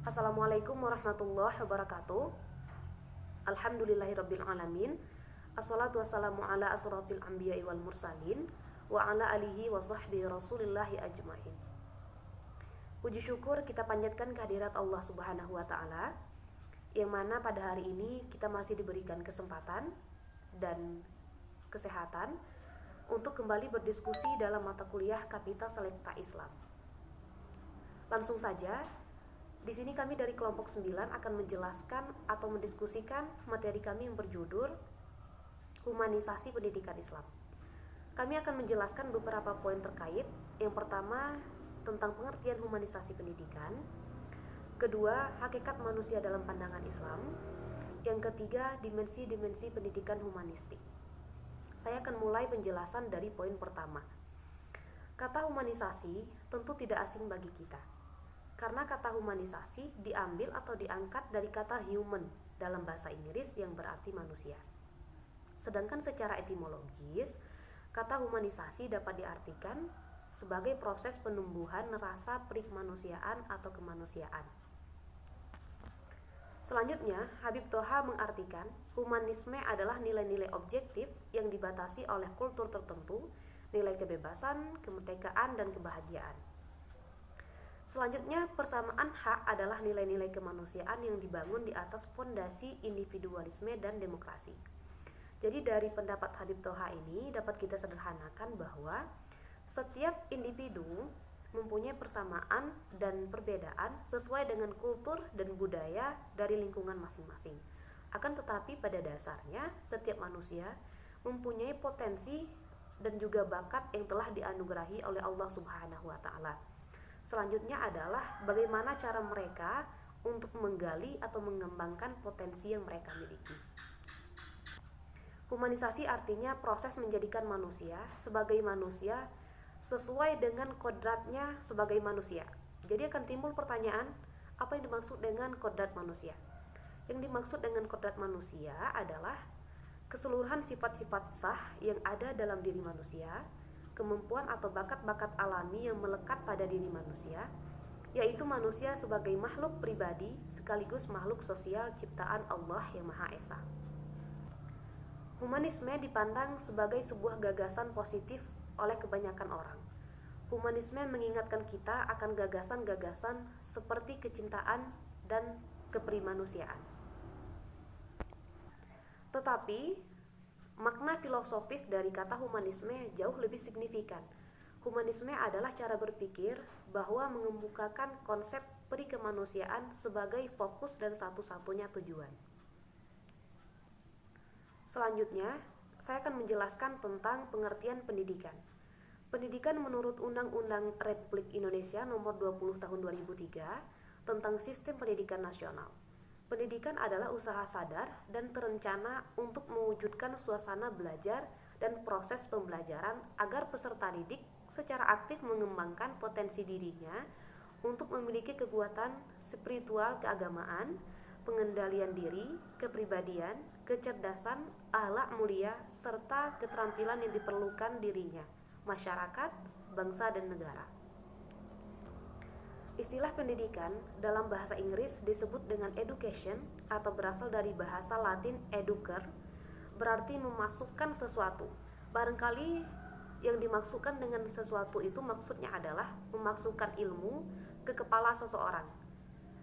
Assalamualaikum warahmatullahi wabarakatuh. Alhamdulillahirabbil alamin. Assalatu wassalamu ala asrofil anbiya'i wal mursalin wa ala alihi wa sahbihi rasulillahi ajmain. Puji syukur kita panjatkan kehadirat Allah Subhanahu wa taala, yang mana pada hari ini kita masih diberikan kesempatan dan kesehatan untuk kembali berdiskusi dalam mata kuliah Kapital Selekta Islam. Langsung saja, di sini kami dari kelompok 9 akan menjelaskan atau mendiskusikan materi kami yang berjudul Humanisasi Pendidikan Islam. Kami akan menjelaskan beberapa poin terkait. Yang pertama, tentang pengertian humanisasi pendidikan. Kedua, hakikat manusia dalam pandangan Islam. Yang ketiga, dimensi-dimensi pendidikan humanistik. Saya akan mulai penjelasan dari poin pertama. Kata humanisasi tentu tidak asing bagi kita, karena kata humanisasi diambil atau diangkat dari kata human dalam bahasa Inggris yang berarti manusia. Sedangkan secara etimologis, kata humanisasi dapat diartikan sebagai proses penumbuhan rasa perikemanusiaan atau kemanusiaan. Selanjutnya, Habib Toha mengartikan humanisme adalah nilai-nilai objektif yang dibatasi oleh kultur tertentu, nilai kebebasan, kemerdekaan, dan kebahagiaan. Selanjutnya, persamaan hak adalah nilai-nilai kemanusiaan yang dibangun di atas fondasi individualisme dan demokrasi. Jadi dari pendapat Habib Toha ini dapat kita sederhanakan bahwa setiap individu mempunyai persamaan dan perbedaan sesuai dengan kultur dan budaya dari lingkungan masing-masing. Akan tetapi pada dasarnya setiap manusia mempunyai potensi dan juga bakat yang telah dianugerahi oleh Allah Subhanahu wa taala. Selanjutnya adalah bagaimana cara mereka untuk menggali atau mengembangkan potensi yang mereka miliki. Humanisasi artinya proses menjadikan manusia sebagai manusia sesuai dengan kodratnya sebagai manusia. Jadi akan timbul pertanyaan, apa yang dimaksud dengan kodrat manusia? Yang dimaksud dengan kodrat manusia adalah keseluruhan sifat-sifat sah yang ada dalam diri manusia, kemampuan atau bakat-bakat alami yang melekat pada diri manusia, yaitu manusia sebagai makhluk pribadi sekaligus makhluk sosial ciptaan Allah yang Maha Esa. Humanisme dipandang sebagai sebuah gagasan positif oleh kebanyakan orang. Humanisme mengingatkan kita akan gagasan-gagasan seperti kecintaan dan keprimanusiaan. Tetapi makna filosofis dari kata humanisme jauh lebih signifikan. Humanisme adalah cara berpikir bahwa mengemukakan konsep perikemanusiaan sebagai fokus dan satu-satunya tujuan. Selanjutnya, saya akan menjelaskan tentang pengertian pendidikan. Pendidikan menurut Undang-Undang Republik Indonesia Nomor 20 Tahun 2003 tentang Sistem Pendidikan Nasional. Pendidikan adalah usaha sadar dan terencana untuk mewujudkan suasana belajar dan proses pembelajaran agar peserta didik secara aktif mengembangkan potensi dirinya untuk memiliki kekuatan spiritual keagamaan, pengendalian diri, kepribadian, kecerdasan, akhlak mulia, serta keterampilan yang diperlukan dirinya, masyarakat, bangsa, dan negara. Istilah pendidikan dalam bahasa Inggris disebut dengan education atau berasal dari bahasa Latin educare, berarti memasukkan sesuatu. Barangkali yang dimaksudkan dengan sesuatu itu maksudnya adalah memasukkan ilmu ke kepala seseorang.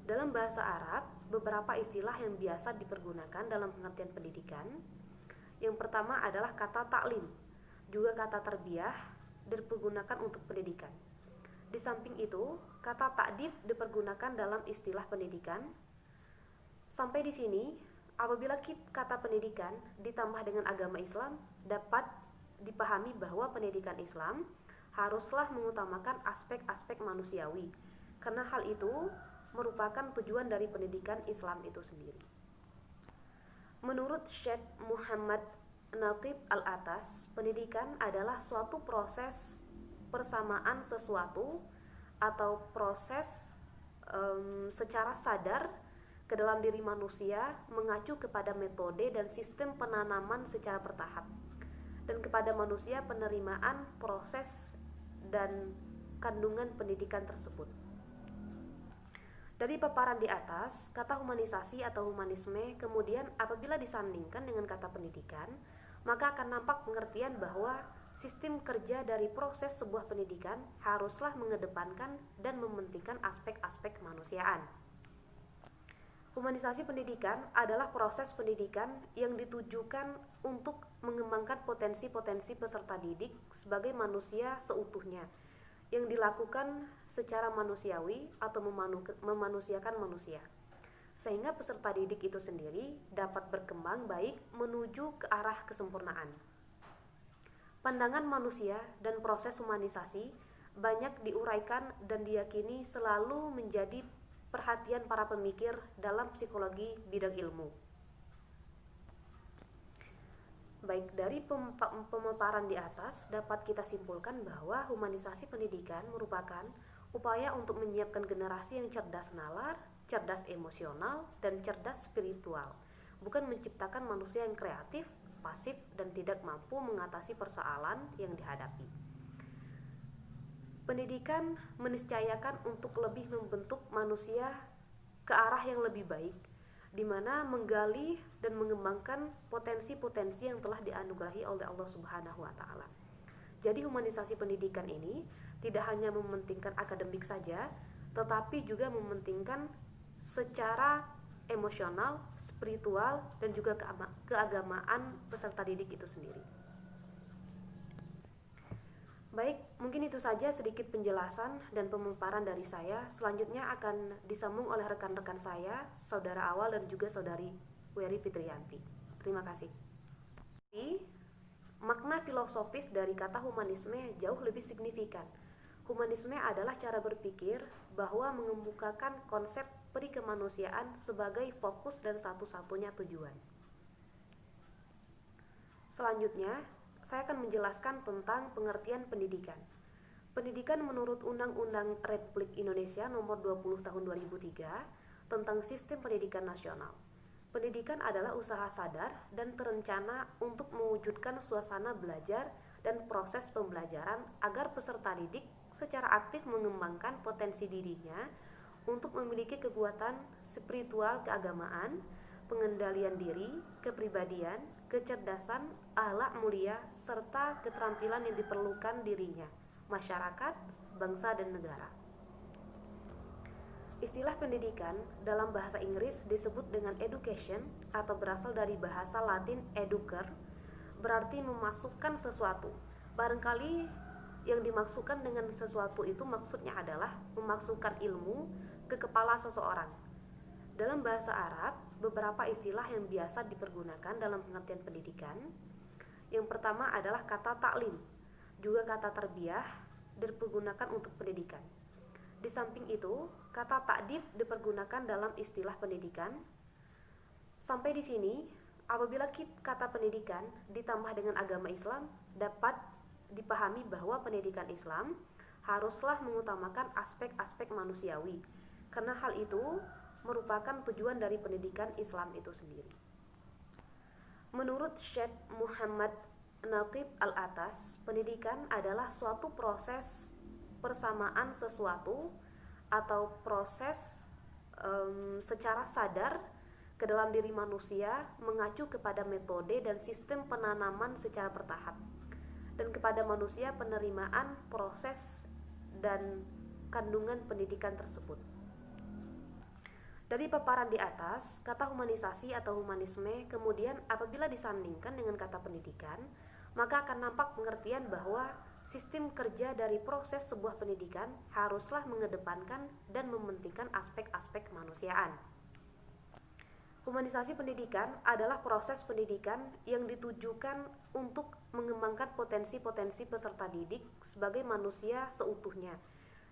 Dalam bahasa Arab, beberapa istilah yang biasa dipergunakan dalam pengertian pendidikan. Yang pertama adalah kata taklim, juga kata tarbiyah dipergunakan untuk pendidikan. Di samping itu, kata takdib dipergunakan dalam istilah pendidikan. Sampai di sini, apabila kata pendidikan ditambah dengan agama Islam, dapat dipahami bahwa pendidikan Islam haruslah mengutamakan aspek-aspek manusiawi, karena hal itu merupakan tujuan dari pendidikan Islam itu sendiri. Menurut Syekh Muhammad Naqib Al-Atas, pendidikan adalah suatu proses persamaan sesuatu atau proses secara sadar ke dalam diri manusia mengacu kepada metode dan sistem penanaman secara bertahap dan kepada manusia penerimaan proses dan kandungan pendidikan tersebut. Dari paparan di atas, kata humanisasi atau humanisme kemudian apabila disandingkan dengan kata pendidikan, maka akan nampak pengertian bahwa sistem kerja dari proses sebuah pendidikan haruslah mengedepankan dan mementingkan aspek-aspek kemanusiaan. Humanisasi pendidikan adalah proses pendidikan yang ditujukan untuk mengembangkan potensi-potensi peserta didik sebagai manusia seutuhnya, yang dilakukan secara manusiawi atau memanusiakan manusia, sehingga peserta didik itu sendiri dapat berkembang baik menuju ke arah kesempurnaan. Pandangan manusia dan proses humanisasi banyak diuraikan dan diyakini selalu menjadi perhatian para pemikir dalam psikologi bidang ilmu. Baik, dari pemaparan di atas dapat kita simpulkan bahwa humanisasi pendidikan merupakan upaya untuk menyiapkan generasi yang cerdas nalar, cerdas emosional, dan cerdas spiritual, bukan menciptakan manusia yang kreatif, pasif, dan tidak mampu mengatasi persoalan yang dihadapi. Pendidikan meniscayakan untuk lebih membentuk manusia ke arah yang lebih baik, di mana menggali dan mengembangkan potensi-potensi yang telah dianugerahi oleh Allah Subhanahu wa taala. Jadi humanisasi pendidikan ini tidak hanya mementingkan akademik saja, tetapi juga mementingkan secara emosional, spiritual, dan juga keagamaan peserta didik itu sendiri. Baik, mungkin itu saja sedikit penjelasan dan pemaparan dari saya. Selanjutnya akan disambung oleh rekan-rekan saya, Saudara Awal dan juga Saudari Wery Fitriyanti. Terima kasih. Makna filosofis dari kata humanisme jauh lebih signifikan. Humanisme adalah cara berpikir bahwa mengemukakan konsep perikemanusiaan sebagai fokus dan satu-satunya tujuan. Selanjutnya, saya akan menjelaskan tentang pengertian pendidikan. Pendidikan menurut Undang-Undang Republik Indonesia Nomor 20 Tahun 2003 tentang Sistem Pendidikan Nasional. Pendidikan adalah usaha sadar dan terencana untuk mewujudkan suasana belajar dan proses pembelajaran agar peserta didik secara aktif mengembangkan potensi dirinya untuk memiliki kekuatan spiritual keagamaan, pengendalian diri, kepribadian, kecerdasan, akhlak mulia, serta keterampilan yang diperlukan dirinya, masyarakat, bangsa, dan negara. Istilah pendidikan dalam bahasa Inggris disebut dengan education atau berasal dari bahasa Latin educere, berarti memasukkan sesuatu. Barangkali yang dimaksudkan dengan sesuatu itu maksudnya adalah memasukkan ilmu ke kepala seseorang. Dalam bahasa Arab, beberapa istilah yang biasa dipergunakan dalam pengertian pendidikan. Yang pertama adalah kata taklim, juga kata tarbiyah dipergunakan untuk pendidikan. Di samping itu, kata takdib dipergunakan dalam istilah pendidikan. Sampai di sini, apabila kata pendidikan ditambah dengan agama Islam, dapat dipahami bahwa pendidikan Islam haruslah mengutamakan aspek-aspek manusiawi, karena hal itu merupakan tujuan dari pendidikan Islam itu sendiri. Menurut Syekh Muhammad Naqib Al-Atas, pendidikan adalah suatu proses persamaan sesuatu atau proses secara sadar ke dalam diri manusia mengacu kepada metode dan sistem penanaman secara bertahap, dan kepada manusia penerimaan proses dan kandungan pendidikan tersebut. Dari paparan di atas, kata humanisasi atau humanisme kemudian apabila disandingkan dengan kata pendidikan, maka akan nampak pengertian bahwa sistem kerja dari proses sebuah pendidikan haruslah mengedepankan dan mementingkan aspek-aspek kemanusiaan. Humanisasi pendidikan adalah proses pendidikan yang ditujukan untuk mengembangkan potensi-potensi peserta didik sebagai manusia seutuhnya,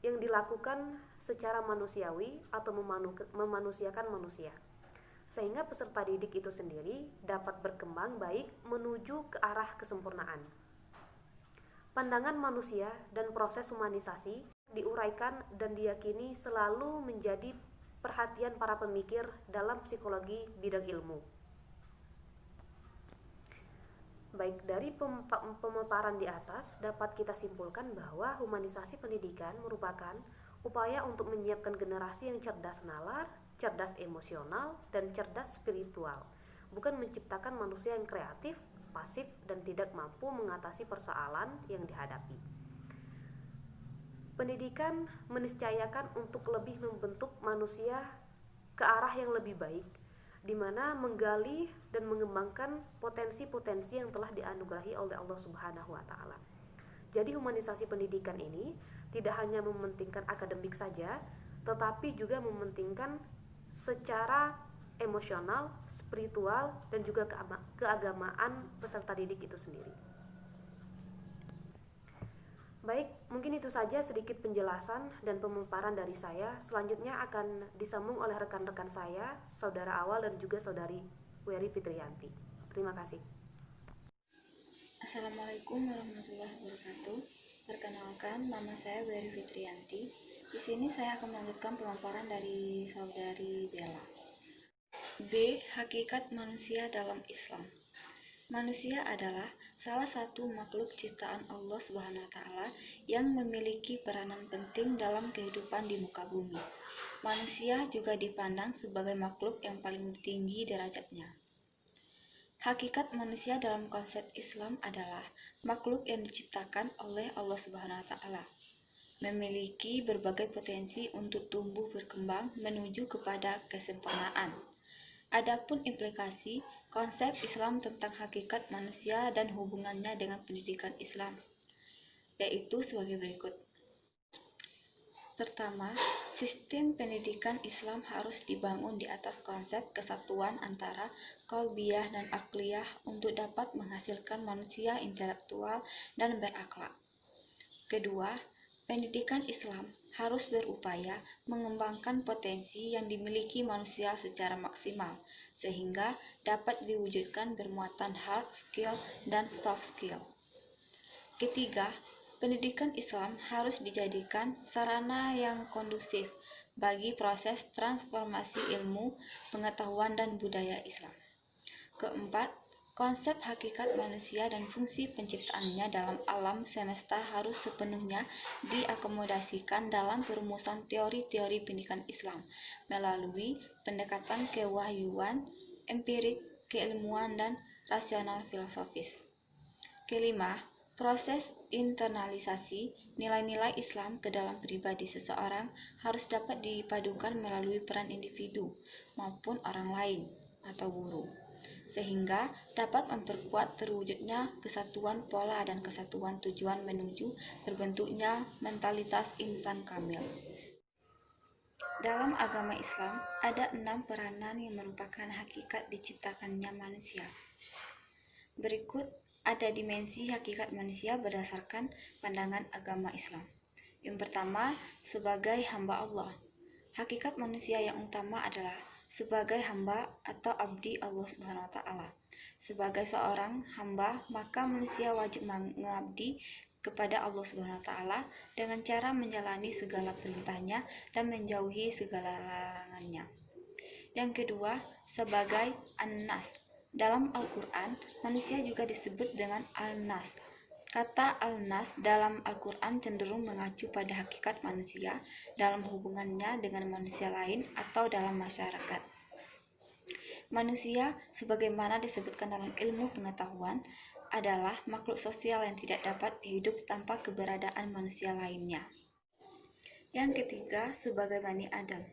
yang dilakukan secara manusiawi atau memanusiakan manusia, sehingga peserta didik itu sendiri dapat berkembang baik menuju ke arah kesempurnaan. Pandangan manusia dan proses humanisasi diuraikan dan diyakini selalu menjadi perhatian para pemikir dalam psikologi bidang ilmu. Baik, dari pemaparan di atas dapat kita simpulkan bahwa humanisasi pendidikan merupakan upaya untuk menyiapkan generasi yang cerdas nalar, cerdas emosional, dan cerdas spiritual, bukan menciptakan manusia yang kreatif, pasif, dan tidak mampu mengatasi persoalan yang dihadapi. Pendidikan meniscayakan untuk lebih membentuk manusia ke arah yang lebih baik, di mana menggali dan mengembangkan potensi-potensi yang telah dianugerahi oleh Allah Subhanahu wa taala. Jadi humanisasi pendidikan ini tidak hanya mementingkan akademik saja, tetapi juga mementingkan secara emosional, spiritual, dan juga keagamaan peserta didik itu sendiri. Baik, mungkin itu saja sedikit penjelasan dan pemaparan dari saya. Selanjutnya akan disambung oleh rekan-rekan saya, Saudara Awal dan juga Saudari Wery Fitriyanti. Terima kasih. Assalamualaikum warahmatullahi wabarakatuh. Perkenalkan, nama saya Wery Fitriyanti. Di sini saya akan melanjutkan pemaparan dari Saudari Bella. B. Hakikat manusia dalam Islam. Manusia adalah salah satu makhluk ciptaan Allah Subhanahu wa taala yang memiliki peranan penting dalam kehidupan di muka bumi. Manusia juga dipandang sebagai makhluk yang paling tinggi derajatnya. Hakikat manusia dalam konsep Islam adalah makhluk yang diciptakan oleh Allah Subhanahu wa taala, memiliki berbagai potensi untuk tumbuh berkembang menuju kepada kesempurnaan. Adapun implikasi konsep Islam tentang hakikat manusia dan hubungannya dengan pendidikan Islam, yaitu sebagai berikut. Pertama, sistem pendidikan Islam harus dibangun di atas konsep kesatuan antara qalbiyah dan akliyah untuk dapat menghasilkan manusia intelektual dan berakhlak. Kedua, pendidikan Islam harus berupaya mengembangkan potensi yang dimiliki manusia secara maksimal, sehingga dapat diwujudkan bermuatan hard skill dan soft skill. Ketiga, pendidikan Islam harus dijadikan sarana yang kondusif bagi proses transformasi ilmu, pengetahuan, dan budaya Islam. Keempat, konsep hakikat manusia dan fungsi penciptaannya dalam alam semesta harus sepenuhnya diakomodasikan dalam perumusan teori-teori pendidikan Islam melalui pendekatan kewahyuan, empirik, keilmuan, dan rasional filosofis. Kelima, proses internalisasi nilai-nilai Islam ke dalam pribadi seseorang harus dapat dipadukan melalui peran individu maupun orang lain atau guru, sehingga dapat memperkuat terwujudnya kesatuan pola dan kesatuan tujuan menuju terbentuknya mentalitas insan kamil. Dalam agama Islam, ada 6 peranan yang merupakan hakikat diciptakannya manusia. Berikut ada dimensi hakikat manusia berdasarkan pandangan agama Islam. Yang pertama, sebagai hamba Allah. Hakikat manusia yang utama adalah sebagai hamba atau abdi Allah Subhanahu wa taala. Sebagai seorang hamba, maka manusia wajib mengabdi kepada Allah Subhanahu wa taala dengan cara menjalani segala perintahnya dan menjauhi segala larangannya. Yang kedua, sebagai an-nas. Dalam Al-Qur'an, manusia juga disebut dengan al-nas. Kata al-nas dalam Al-Quran cenderung mengacu pada hakikat manusia dalam hubungannya dengan manusia lain atau dalam masyarakat. Manusia, sebagaimana disebutkan dalam ilmu pengetahuan, adalah makhluk sosial yang tidak dapat hidup tanpa keberadaan manusia lainnya. Yang ketiga, sebagai Bani Adam.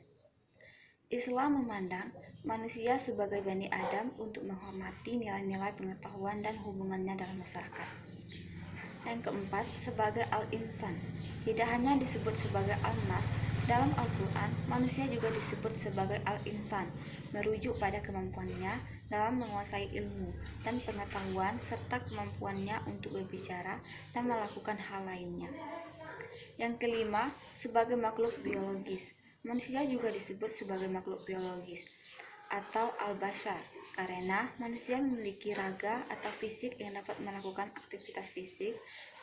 Islam memandang manusia sebagai Bani Adam untuk menghormati nilai-nilai pengetahuan dan hubungannya dalam masyarakat. Yang keempat, sebagai al-insan. Tidak hanya disebut sebagai al-nas, dalam Al-Quran, manusia juga disebut sebagai al-insan, merujuk pada kemampuannya dalam menguasai ilmu dan pengetahuan serta kemampuannya untuk berbicara dan melakukan hal lainnya. Yang kelima, sebagai makhluk biologis. Manusia juga disebut sebagai makhluk biologis atau al-bashar karena manusia memiliki raga atau fisik yang dapat melakukan aktivitas fisik,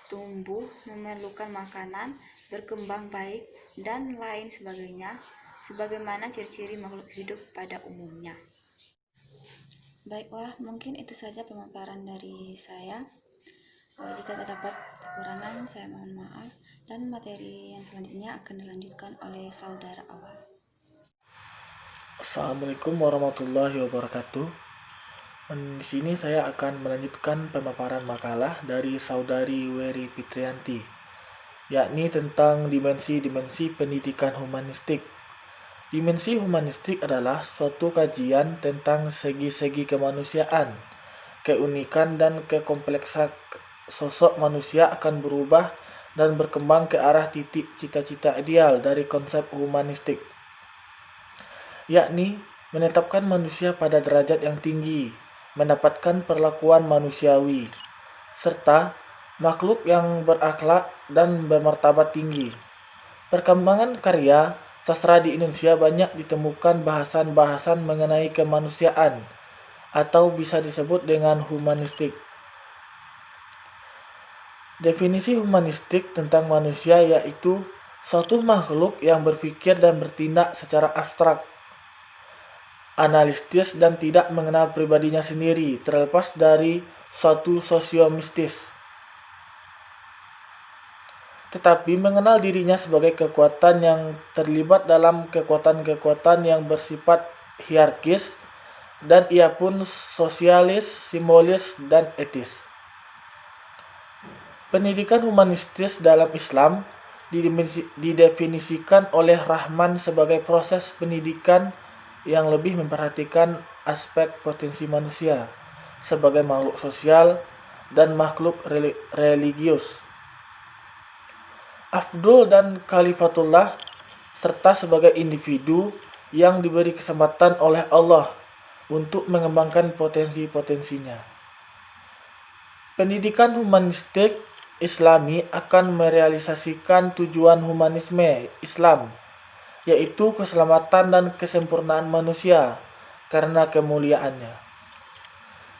tumbuh, memerlukan makanan, berkembang baik, dan lain sebagainya, sebagaimana ciri-ciri makhluk hidup pada umumnya. Baiklah, mungkin itu saja pemaparan dari saya. Jika terdapat kekurangan, saya mohon maaf, dan materi yang selanjutnya akan dilanjutkan oleh saudara awal. Assalamualaikum warahmatullahi wabarakatuh. Di sini saya akan melanjutkan pemaparan makalah dari saudari Wery Fitrianti, yakni tentang dimensi-dimensi pendidikan humanistik. Dimensi humanistik adalah suatu kajian tentang segi-segi kemanusiaan. Keunikan dan kekompleksan sosok manusia akan berubah dan berkembang ke arah titik cita-cita ideal dari konsep humanistik, yakni menetapkan manusia pada derajat yang tinggi, mendapatkan perlakuan manusiawi, serta makhluk yang berakhlak dan bermartabat tinggi. Perkembangan karya sastra di Indonesia banyak ditemukan bahasan-bahasan mengenai kemanusiaan, atau bisa disebut dengan humanistik. Definisi humanistik tentang manusia yaitu suatu makhluk yang berpikir dan bertindak secara abstrak, analitis dan tidak mengenal pribadinya sendiri, terlepas dari suatu sosiomistis, tetapi mengenal dirinya sebagai kekuatan yang terlibat dalam kekuatan-kekuatan yang bersifat hierarkis, dan ia pun sosialis, simbolis, dan etis. Pendidikan humanistis dalam Islam didefinisikan oleh Rahman sebagai proses pendidikan yang lebih memperhatikan aspek potensi manusia sebagai makhluk sosial dan makhluk religius, afdol dan khalifatullah, serta sebagai individu yang diberi kesempatan oleh Allah untuk mengembangkan potensi-potensinya. Pendidikan humanistik Islami akan merealisasikan tujuan humanisme Islam, yaitu keselamatan dan kesempurnaan manusia karena kemuliaannya.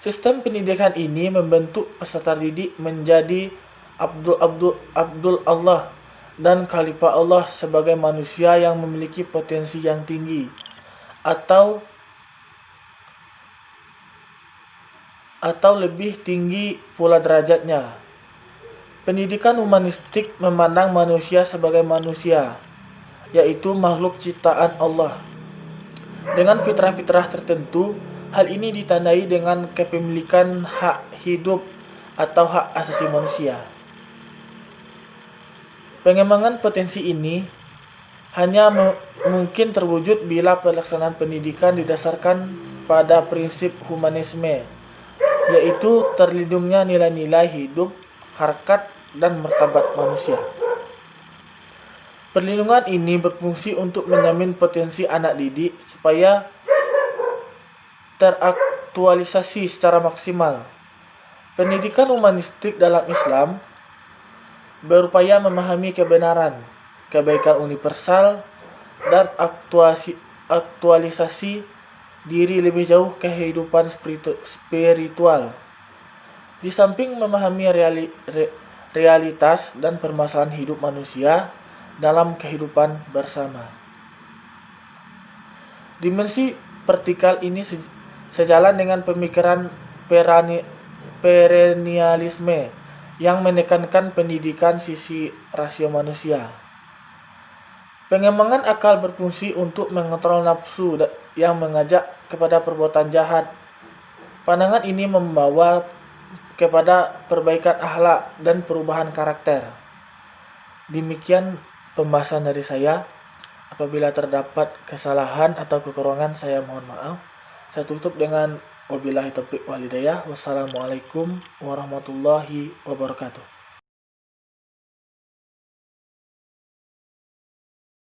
Sistem pendidikan ini membentuk peserta didik menjadi Abdul Allah dan Khalifah Allah sebagai manusia yang memiliki potensi yang tinggi atau lebih tinggi pula derajatnya. Pendidikan humanistik memandang manusia sebagai manusia, yaitu makhluk ciptaan Allah, dengan fitrah-fitrah tertentu. Hal ini ditandai dengan kepemilikan hak hidup atau hak asasi manusia. Pengembangan potensi ini hanya mungkin terwujud bila pelaksanaan pendidikan didasarkan pada prinsip humanisme, yaitu terlindungnya nilai-nilai hidup, harkat, dan martabat manusia. Perlindungan ini berfungsi untuk menjamin potensi anak didik supaya teraktualisasi secara maksimal. Pendidikan humanistik dalam Islam berupaya memahami kebenaran, kebaikan universal, dan aktualisasi diri lebih jauh ke kehidupan spiritual. Di samping memahami realitas dan permasalahan hidup manusia dalam kehidupan bersama. Dimensi vertikal ini sejalan dengan pemikiran perennialisme yang menekankan pendidikan sisi rasio manusia. Pengembangan akal berfungsi untuk mengontrol nafsu yang mengajak kepada perbuatan jahat. Pandangan ini membawa kepada perbaikan akhlak dan perubahan karakter. Demikian pembahasan dari saya. Apabila terdapat kesalahan atau kekurangan, saya mohon maaf. Saya tutup dengan wabillahi taufiq wal hidayah. Wassalamualaikum warahmatullahi wabarakatuh.